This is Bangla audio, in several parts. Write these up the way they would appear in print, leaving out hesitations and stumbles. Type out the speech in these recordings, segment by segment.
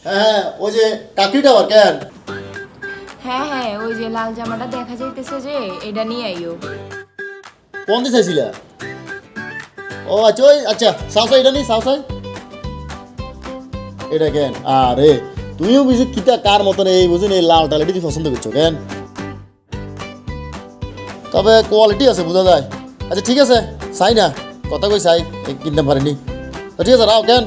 হ্যাঁ ওই যে টাকি টাওয়ার কেন হ্যাঁ হ্যাঁ, ওই যে লাল জামাটা দেখা যাইতেছে যে, এটা নিয়ে আইও। কোন দিকে চাইছিলা ও আচ্ছা ওই আচ্ছা সাউসাই এটা নি সাউসাই এটা কেন আরে তুমিও বুঝি কিতা কার মতন এই বুঝিন এই লাল টাল এটি পছন্দ করছো কেন তবে কোয়ালিটি আছে বোঝা যায় আচ্ছা ঠিক আছে চাই না কথা কই চাই কিনতে পারিনি তো ঠিক আছে রাও কেন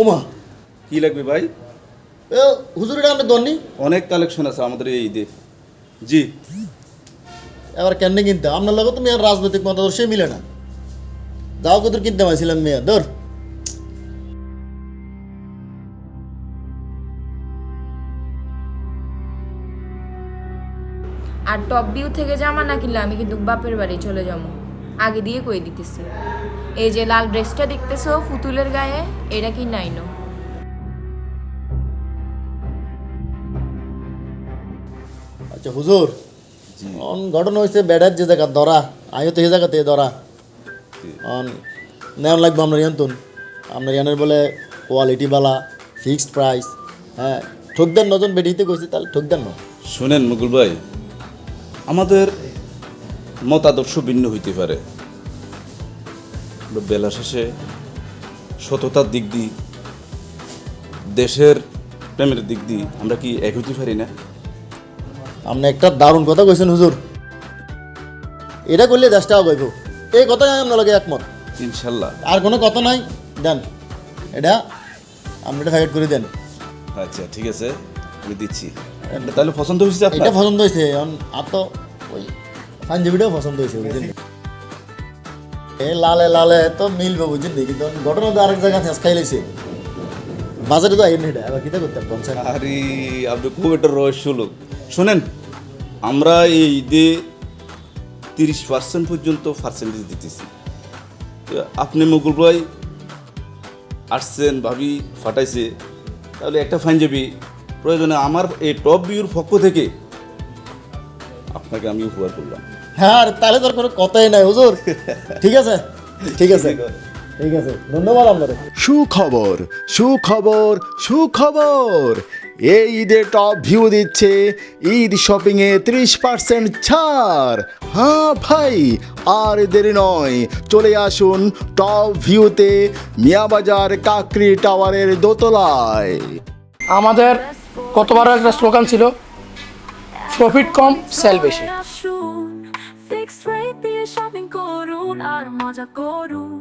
ওমা কি লাগবে ভাই? এ হুজুর এটা আপনি দননি অনেক কালেকশন আছে আমাদের এই ঈদে। জি, এবার কেন কিনতে আপনার লগে তো মেয়ের রাজনৈতিক মতাদর্শই মিলে না যাও কত কিনতে পারছিলাম মেয়ে ধর আর টপ ভিউ থেকে জামা না কিনলে আমি কিন্তু বাপের বাড়ি চলে যাবো, আগে দিয়ে কই দিতেছি। এই যে লাল ড্রেসটা দেখতেছো ফুতুলের গায়ে, এটা কি নাইনো? আচ্ছা হুজুর অন ঘটনা হয়েছে বেড়ার যে জায়গা ধরা আমিও তো এই জায়গাতে ধরা অন নেওয়ান লাগবে আপনার ইয়ান্তন আপনার ইয়ানের বলে কোয়ালিটি বালা ফিক্সড প্রাইস হ্যাঁ ঠক দেন নজন বেডিতে কইছি তাহলে ঠক দেন না শোনেন মুকুল ভাই, আমাদের মতাদর্শ ভিন্ন হইতে পারে, বেলা শেষে সততার দিক দিয়ে, দেশের প্রেমের দিক দিয়ে আমরা কি এক হইতে পারি না? আপনি একটা দারুণ কথা কইছেন হুজুর এটা করলে দেশটাও গইব এই কথাই আমি আপনার লগে একমত ইনশাল্লাহ। আর কোনো কথা নাই দেন এটা আপনি এটা ফ্যাকেট করে দেন আচ্ছা ঠিক আছে, আমি দিচ্ছি। তাহলে পছন্দ হয়েছে এটা আপনার? পছন্দ হয়েছে আর তো ওই পাঞ্জাবিটাও পছন্দ হয়েছে বুঝলেন এই লালে লালে তো মিলবে বুঝলেন কিন্তু ঘটনা তো আরেক জায়গায় ফেস খাই লাইছে বাজারে তো আইন এটা এবার কিতা করতে পারছেন আরে আপনি খুব একটা রহস্য লোক। শোনেন, আমরা এই ঈদে 30% পর্যন্ত পার্সেন্টেজ দিতেছি। তো আপনি মুকুল ভাই আসছেন, ভাবি ফাটাইছে, তাহলে একটা পাঞ্জাবি প্রয়োজনে আমার এই টপ ভিউর পক্ষ থেকে আপনাকে আমি উপহার করলাম। হ্যাঁ আর তাহলে তোর কোনো কথাই নাই হুজুর ঠিক আছে ঠিক আছে ঠিক আছে ধন্যবাদ আপনাদের সুখবর সুখবর সুখবর এই ঈদে টপ ভিউ দিচ্ছে ঈদ শপিংয়ে 30% ছাড়। হ্যাঁ ভাই, আর দেরি নয়, চলে আসুন টপ ভিউতে, মিয়াবাজার কাকরি টাওয়ারের দোতলায়। আমাদের গতবারও একটা স্লোগান ছিল, প্রফিট কম সেল বেশি। ফিক্সড রেট দিয়ে শপিং করুন আর মজা করুন।